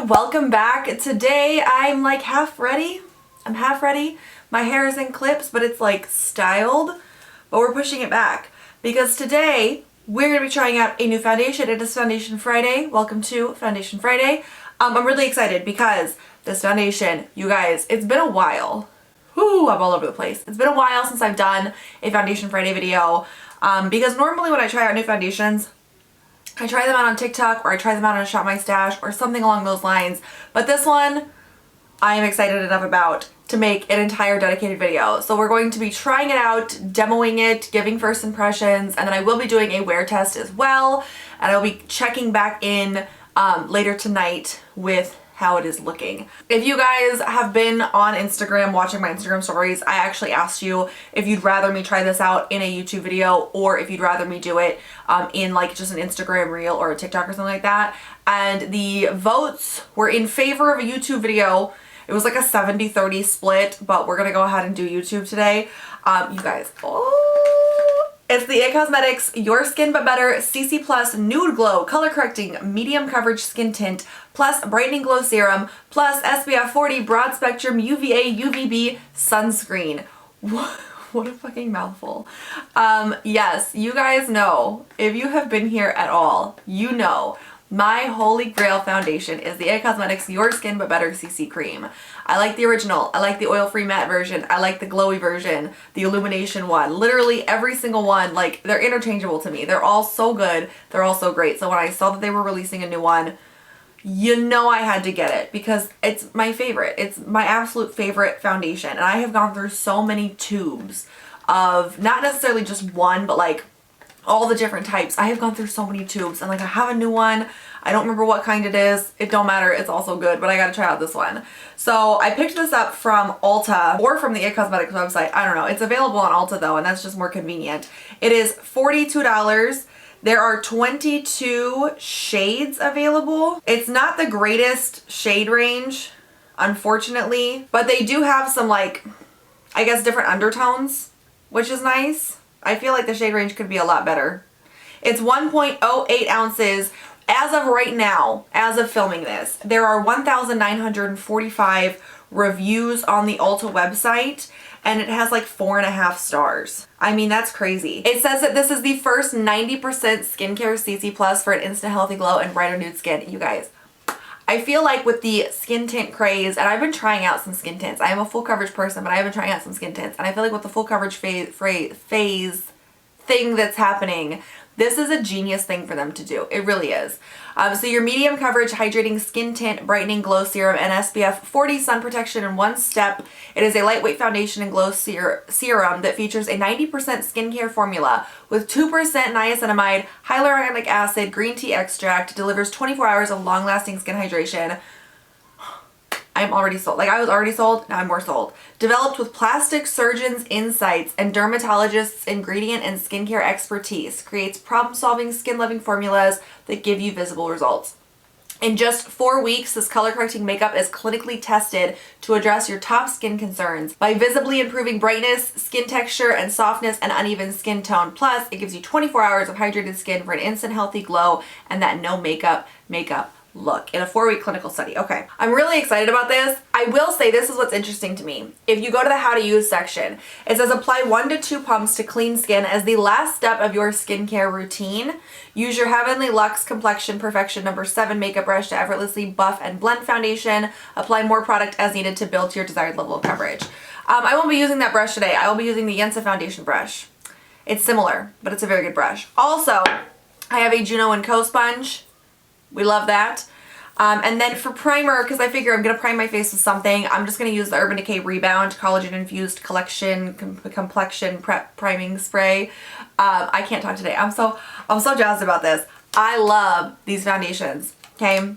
welcome back. Today I'm like half ready. I'm half ready. My hair is in clips, but it's like styled, but we're pushing it back because today we're going to be trying out a new foundation. It is Foundation Friday. Welcome to Foundation Friday. I'm really excited because this foundation, you guys, it's been a while. Whoo, I'm all over the place. It's been a while since I've done a Foundation Friday video because normally when I try out new foundations, I try them out on TikTok or I try them out on Shop My Stash or something along those lines. But this one, I am excited enough about to make an entire dedicated video. So we're going to be trying it out, demoing it, giving first impressions, and then I will be doing a wear test as well. And I'll be checking back in later tonight with how it is looking. If you guys have been on Instagram watching my Instagram stories, I actually asked you if you'd rather me try this out in a YouTube video or if you'd rather me do it in like just an Instagram reel or a TikTok or something like that. And the votes were in favor of a YouTube video. It was like a 70-30 split, but we're gonna go ahead and do YouTube today. You guys, it's the It Cosmetics Your Skin But Better CC Plus Nude Glow Color Correcting Medium Coverage Skin Tint plus Brightening Glow Serum plus SPF 40 Broad Spectrum UVA UVB Sunscreen. What a fucking mouthful. Yes, you guys know, if you have been here at all, you know my holy grail foundation is the It Cosmetics Your Skin But Better CC Cream. I like the original. I like the oil-free matte version. I like the glowy version, the illumination one. Literally every single one, like, they're interchangeable to me. They're all so good. They're all so great. So when I saw that they were releasing a new one, you know I had to get it because it's my favorite. It's my absolute favorite foundation. And I have gone through so many tubes of not necessarily just one, but like all the different types. I have gone through so many tubes and like I have a new one. I don't remember what kind it is. It don't matter. It's also good, but I gotta try out this one. So I picked this up from Ulta or from the It Cosmetics website. I don't know. It's available on Ulta though, and that's just more convenient. It is $42. There are 22 shades available. It's not the greatest shade range, unfortunately, but they do have some like, I guess, different undertones, which is nice. I feel like the shade range could be a lot better. It's 1.08 ounces. As of right now, as of filming this, there are 1,945 reviews on the Ulta website, and it has like 4.5 stars. I mean, that's crazy. It says that this is the first 90% skincare CC Plus for an instant healthy glow and brighter nude skin. You guys, I feel like with the skin tint craze, and I've been trying out some skin tints. I am a full coverage person, but I've been trying out some skin tints, and I feel like with the full coverage thing that's happening, this is a genius thing for them to do. It really is. So your medium coverage hydrating skin tint, brightening glow serum, and SPF 40 sun protection in one step. It is a lightweight foundation and glow serum that features a 90% skincare formula with 2% niacinamide, hyaluronic acid, green tea extract, delivers 24 hours of long-lasting skin hydration. I'm already sold. Like, I was already sold, now I'm more sold. Developed with plastic surgeons' insights and dermatologists' ingredient and skincare expertise, creates problem-solving, skin-loving formulas that give you visible results. In just 4 weeks, this color-correcting makeup is clinically tested to address your top skin concerns by visibly improving brightness, skin texture, and softness and uneven skin tone. Plus, it gives you 24 hours of hydrated skin for an instant healthy glow and that no makeup look in a 4-week clinical study. Okay, I'm really excited about this. I will say this is what's interesting to me. If you go to the how to use section, it says apply 1 to 2 pumps to clean skin as the last step of your skincare routine. Use your Heavenly Luxe Complexion Perfection No. 7 makeup brush to effortlessly buff and blend foundation. Apply more product as needed to build to your desired level of coverage. I won't be using that brush today. I will be using the Yensa foundation brush. It's similar, but it's a very good brush. Also, I have a Juno & Co sponge. We love that. And then for primer, because I figure I'm going to prime my face with something, I'm just going to use the Urban Decay Rebound Collagen Infused Collection Complexion Prep Priming Spray. I can't talk today. I'm so jazzed about this. I love these foundations. Okay,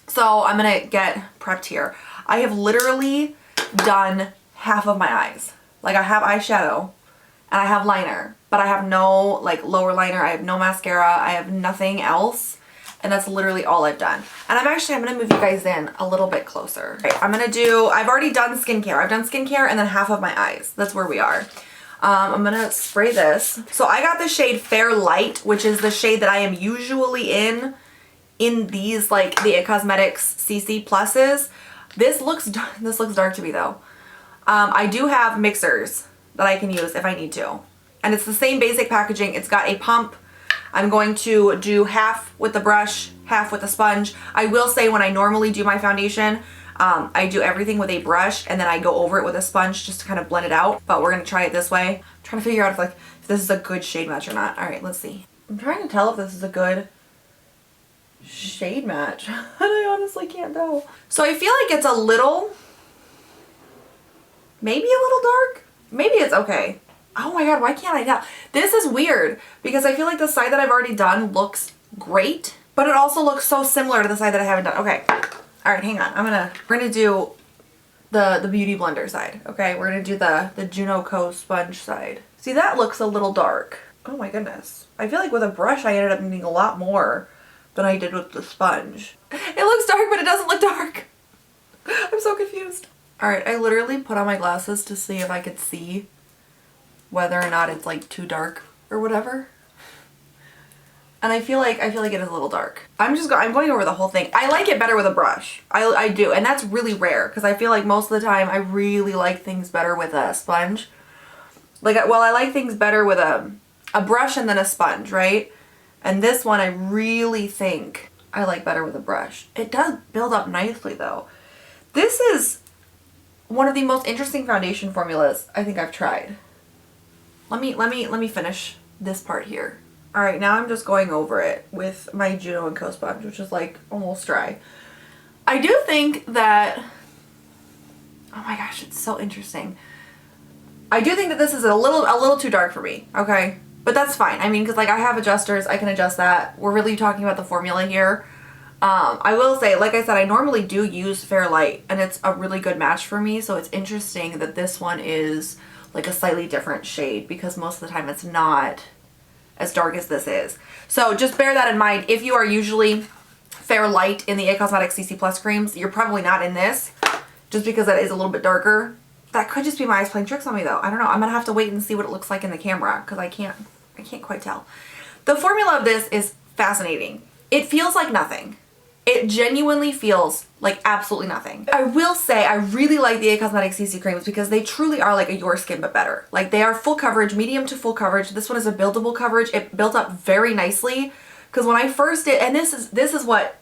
so I'm going to get prepped here. I have literally done half of my eyes. Like, I have eyeshadow and I have liner, but I have no like lower liner. I have no mascara. I have nothing else. And that's literally all I've done. And I'm gonna move you guys in a little bit closer. Okay, I've already done skincare. I've done skincare and then half of my eyes. That's where we are. I'm gonna spray this. So I got the shade Fair Light, which is the shade that I am usually in in these, like the It Cosmetics CC Pluses. This looks dark to me though. I do have mixers that I can use if I need to. And it's the same basic packaging. It's got a pump. I'm going to do half with the brush, half with the sponge. I will say when I normally do my foundation, I do everything with a brush and then I go over it with a sponge just to kind of blend it out. But we're going to try it this way. I'm trying to figure out if this is a good shade match or not. All right, let's see. I'm trying to tell if this is a good shade match. And I honestly can't tell. So I feel like it's a little, maybe a little dark. Maybe it's okay. Oh my god, why can't I tell? This is weird because I feel like the side that I've already done looks great, but it also looks so similar to the side that I haven't done. Okay. All right, hang on. We're gonna do the Beauty Blender side. Okay, we're gonna do the Juno Co sponge side. See, that looks a little dark. Oh my goodness. I feel like with a brush I ended up needing a lot more than I did with the sponge. It looks dark, but it doesn't look dark. I'm so confused. All right, I literally put on my glasses to see if I could see whether or not it's like too dark or whatever. And I feel like it is a little dark. I'm going over the whole thing. I like it better with a brush. I do, and that's really rare because I feel like most of the time I really like things better with a sponge. Like, well, I like things better with a brush and then a sponge, right? And this one I really think I like better with a brush. It does build up nicely though. This is one of the most interesting foundation formulas I think I've tried. Let me finish this part here. All right, now I'm just going over it with my Juno & Co sponge, which is like almost dry. I do think that, oh my gosh, it's so interesting. I do think that this is a little too dark for me, okay? But that's fine. I mean, because like I have adjusters, I can adjust that. We're really talking about the formula here. I will say, like I said, I normally do use Fairlight, and it's a really good match for me, so it's interesting that this one is like a slightly different shade because most of the time it's not as dark as this is. So just bear that in mind. If you are usually Fairlight in the It Cosmetics CC Plus creams, you're probably not in this just because that is a little bit darker. That could just be my eyes playing tricks on me though. I don't know. I'm gonna have to wait and see what it looks like in the camera because I can't quite tell. The formula of this is fascinating. It feels like nothing. It genuinely feels like absolutely nothing. I will say I really like the It Cosmetics CC creams because they truly are like a Your Skin but better. Like they are full coverage, medium to full coverage. This one is a buildable coverage. It built up very nicely because when I first did, and this is what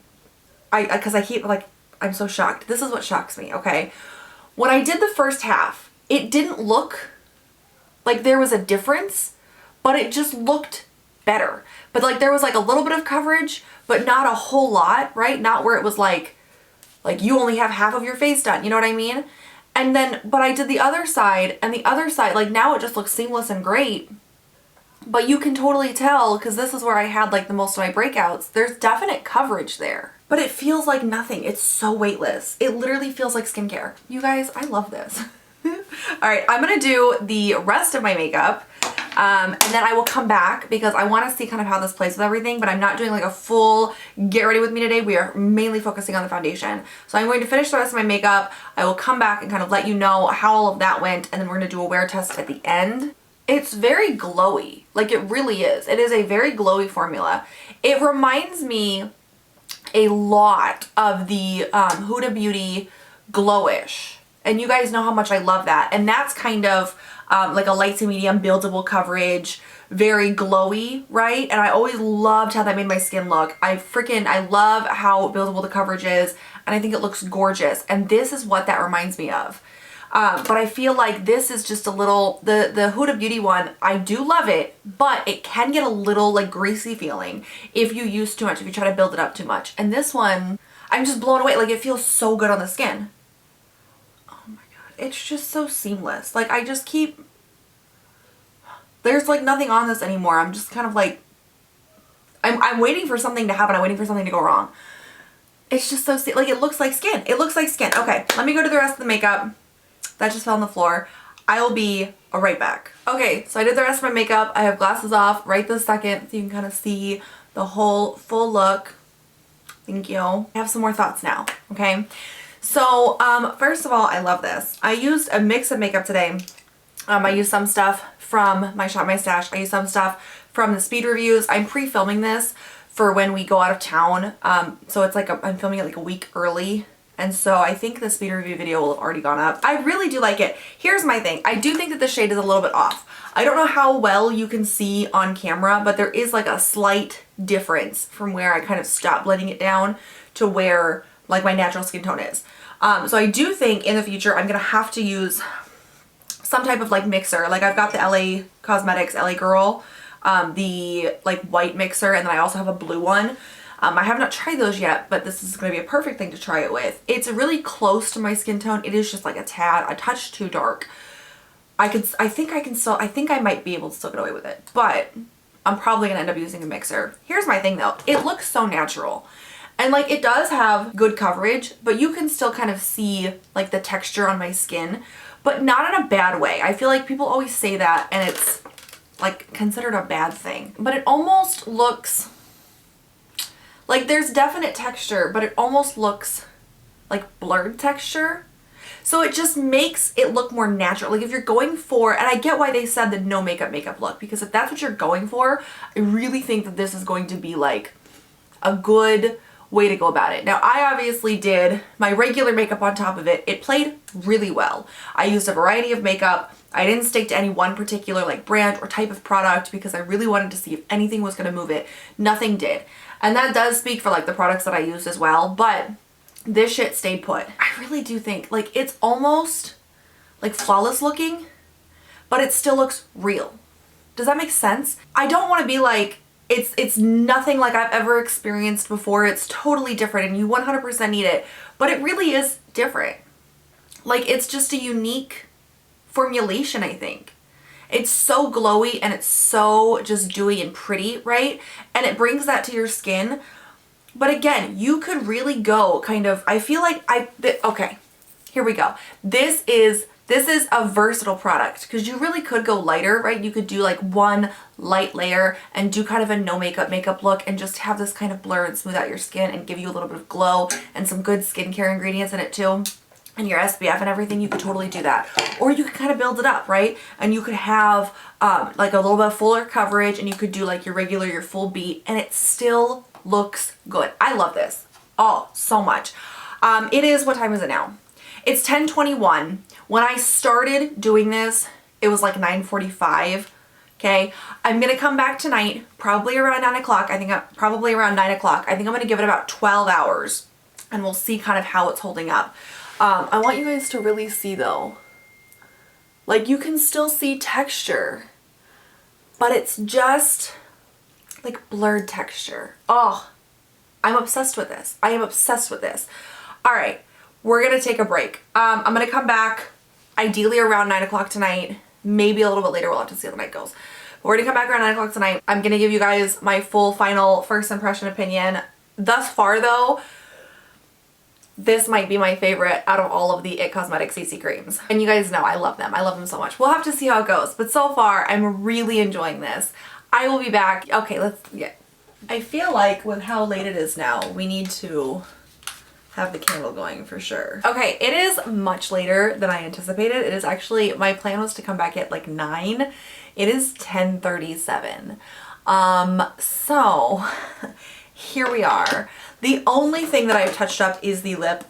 because I keep like, I'm so shocked. This is what shocks me, okay? When I did the first half, it didn't look like there was a difference, but it just looked better. But like there was like a little bit of coverage, but not a whole lot, right? Not where it was like you only have half of your face done, you know what I mean? And then, but I did the other side, and the other side, like now it just looks seamless and great. But you can totally tell, because this is where I had like the most of my breakouts, there's definite coverage there. But it feels like nothing. It's so weightless. It literally feels like skincare. You guys, I love this. All right, I'm gonna do the rest of my makeup. And then I will come back because I want to see kind of how this plays with everything, but I'm not doing like a full get ready with me today. We are mainly focusing on the foundation. So I'm going to finish the rest of my makeup. I will come back and kind of let you know how all of that went, and then we're going to do a wear test at the end. It's very glowy. Like it really is. It is a very glowy formula. It reminds me a lot of the Huda Beauty Glowish. And you guys know how much I love that. And that's kind of like a light to medium buildable coverage, very glowy, right? And I always loved how that made my skin look. I love how buildable the coverage is, and I think it looks gorgeous. And this is what that reminds me of. But I feel like this is just a little, the Huda Beauty one, I do love it, but it can get a little like greasy feeling if you use too much, if you try to build it up too much. And this one, I'm just blown away. Like it feels so good on the skin. It's just so seamless. Like I just keep, there's like nothing on this anymore. I'm just kind of like, I'm waiting for something to happen. I'm waiting for something to go wrong. It's just so, like it looks like skin. It looks like skin. Okay, let me go to the rest of the makeup. That just fell on the floor. I will be right back. Okay, so I did the rest of my makeup. I have glasses off right this second so you can kind of see the whole full look. Thank you. I have some more thoughts now, okay? So, first of all, I love this. I used a mix of makeup today. I used some stuff from my Shop My Stash. I used some stuff from the speed reviews. I'm pre-filming this for when we go out of town. So it's like I'm filming it like a week early. And so I think the speed review video will have already gone up. I really do like it. Here's my thing. I do think that the shade is a little bit off. I don't know how well you can see on camera, but there is like a slight difference from where I kind of stopped blending it down to where like my natural skin tone is. So I do think in the future I'm gonna have to use some type of like mixer. Like I've got the LA Cosmetics LA Girl, the like white mixer, and then I also have a blue one. I have not tried those yet, but this is going to be a perfect thing to try it with. It's really close to my skin tone. It is just like a touch too dark. I think I might be able to still get away with it, but I'm probably going to end up using a mixer. Here's my thing though. It looks so natural. And like it does have good coverage, but you can still kind of see like the texture on my skin, but not in a bad way. I feel like people always say that and it's like considered a bad thing, but it almost looks like there's definite texture, but it almost looks like blurred texture. So it just makes it look more natural. Like if you're going for, and I get why they said the no makeup look, because if that's what you're going for, I really think that this is going to be like a good way to go about it. Now I obviously did my regular makeup on top of it. It played really well. I used a variety of makeup. I didn't stick to any one particular like brand or type of product because I really wanted to see if anything was going to move it. Nothing did. And that does speak for like the products that I used as well, but this shit stayed put. I really do think like it's almost like flawless looking, but it still looks real. Does that make sense? I don't want to be like, it's nothing like I've ever experienced before. It's totally different and you 100% need it, but it really is different. Like it's just a unique formulation, I think. It's so glowy and it's so just dewy and pretty, right? And it brings that to your skin. But again, you could really go kind of, I feel like okay, here we go. This is a versatile product because you really could go lighter, right? You could do like one light layer and do kind of a no makeup look and just have this kind of blur and smooth out your skin and give you a little bit of glow and some good skincare ingredients in it too. And your SPF and everything, you could totally do that. Or you could kind of build it up, right? And you could have like a little bit fuller coverage and you could do like your full beat and it still looks good. I love this. Oh, so much. It is, what time is it now? It's 10:21. When I started doing this, it was like 9:45. Okay. I'm going to come back tonight, probably around 9 o'clock. Probably around 9 o'clock. I think I'm going to give it about 12 hours and we'll see kind of how it's holding up. I want you guys to really see though, like you can still see texture, but it's just like blurred texture. Oh, I'm obsessed with this. I am obsessed with this. All right, we're going to take a break. I'm going to come back ideally around 9 o'clock tonight, maybe a little bit later. We'll have to see how the night goes. But we're going to come back around 9 o'clock tonight. I'm going to give you guys my full final first impression opinion. Thus far though, this might be my favorite out of all of the IT Cosmetics CC creams. And you guys know I love them. I love them so much. We'll have to see how it goes. But so far, I'm really enjoying this. I will be back. Okay, I feel like with how late it is now, we need to have the candle going for sure. Okay, it is much later than I anticipated. It is actually, my plan was to come back at like 9. It is 10:37. So here we are. The only thing that I've touched up is the lip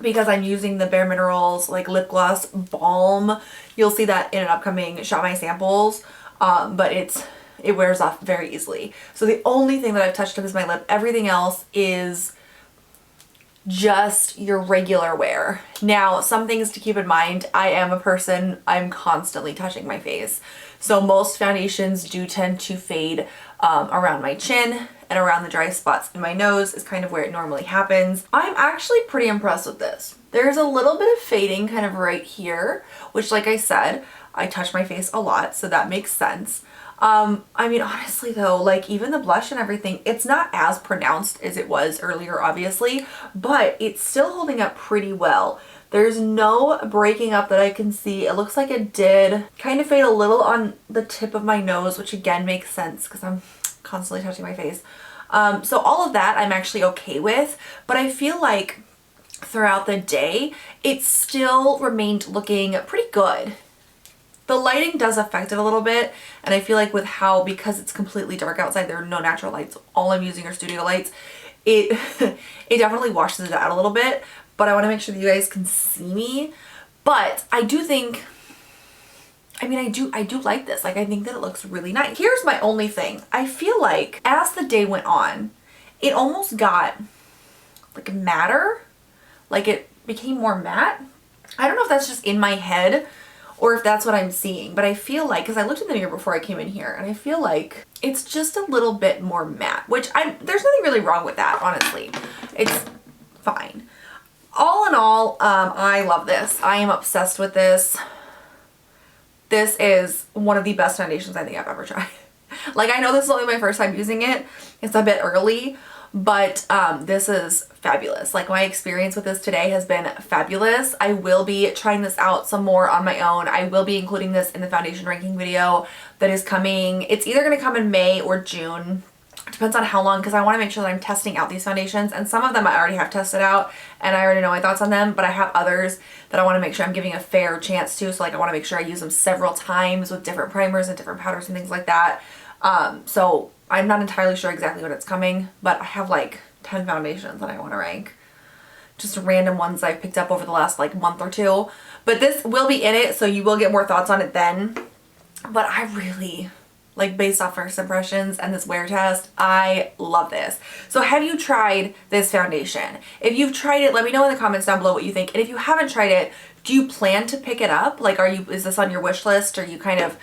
because I'm using the Bare Minerals like lip gloss balm. You'll see that in an upcoming Shop My Samples, but it wears off very easily. So the only thing that I've touched up is my lip. Everything else is just your regular wear. Now, some things to keep in mind. I am a person, I'm constantly touching my face. So most foundations do tend to fade around my chin and around the dry spots in my nose is kind of where it normally happens. I'm actually pretty impressed with this. There's a little bit of fading kind of right here, which like I said, I touch my face a lot, so that makes sense. I mean, honestly though, like even the blush and everything, it's not as pronounced as it was earlier, obviously, but it's still holding up pretty well. There's no breaking up that I can see. It looks like it did kind of fade a little on the tip of my nose, which again makes sense because I'm constantly touching my face. So all of that I'm actually okay with, but I feel like throughout the day, it still remained looking pretty good. The lighting does affect it a little bit, and I feel like with how, because it's completely dark outside, there are no natural lights, all I'm using are studio lights, it it definitely washes it out a little bit, but I want to make sure that you guys can see me. But I do think, I mean, I do like this. Like, I think that it looks really nice. Here's my only thing. I feel like as the day went on, it almost got like matter, like it became more matte. I don't know if that's just in my head or if that's what I'm seeing, but I feel like, because I looked in the mirror before I came in here, and I feel like it's just a little bit more matte, which there's nothing really wrong with that, honestly. It's fine. All in all, I love this. I am obsessed with this. This is one of the best foundations I think I've ever tried. Like, I know this is only my first time using it. It's a bit early, but this is fabulous. Like, my experience with this today has been fabulous. I will be trying this out some more on my own. I will be including this in the foundation ranking video that is coming. It's either going to come in May or June. Depends on how long, because I want to make sure that I'm testing out these foundations, and some of them I already have tested out and I already know my thoughts on them, but I have others that I want to make sure I'm giving a fair chance to. So like, I want to make sure I use them several times with different primers and different powders and things like that. So I'm not entirely sure exactly when it's coming, but I have like 10 foundations that I want to rank. Just random ones I've picked up over the last like month or two. But this will be in it, so you will get more thoughts on it then. But I really, like, based off first impressions and this wear test, I love this. So have you tried this foundation? If you've tried it, let me know in the comments down below what you think. And if you haven't tried it, do you plan to pick it up? Like, is this on your wish list? Are you kind of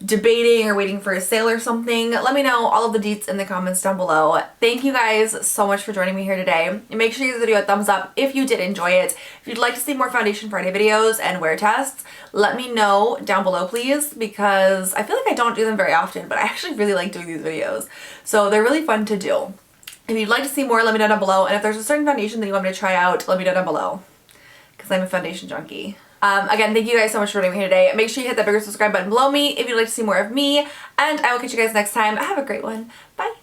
debating or waiting for a sale or something? Let me know all of the deets in the comments down below. Thank you guys so much for joining me here today. And make sure you give the video a thumbs up if you did enjoy it. If you'd like to see more Foundation Friday videos and wear tests, let me know down below, please, because I feel like I don't do them very often, but I actually really like doing these videos. So they're really fun to do. If you'd like to see more, let me know down below. And if there's a certain foundation that you want me to try out, let me know down below, because I'm a foundation junkie. Again, thank you guys so much for joining me here today. Make sure you hit that bigger subscribe button below me if you'd like to see more of me, and I will catch you guys next time. Have a great one. Bye.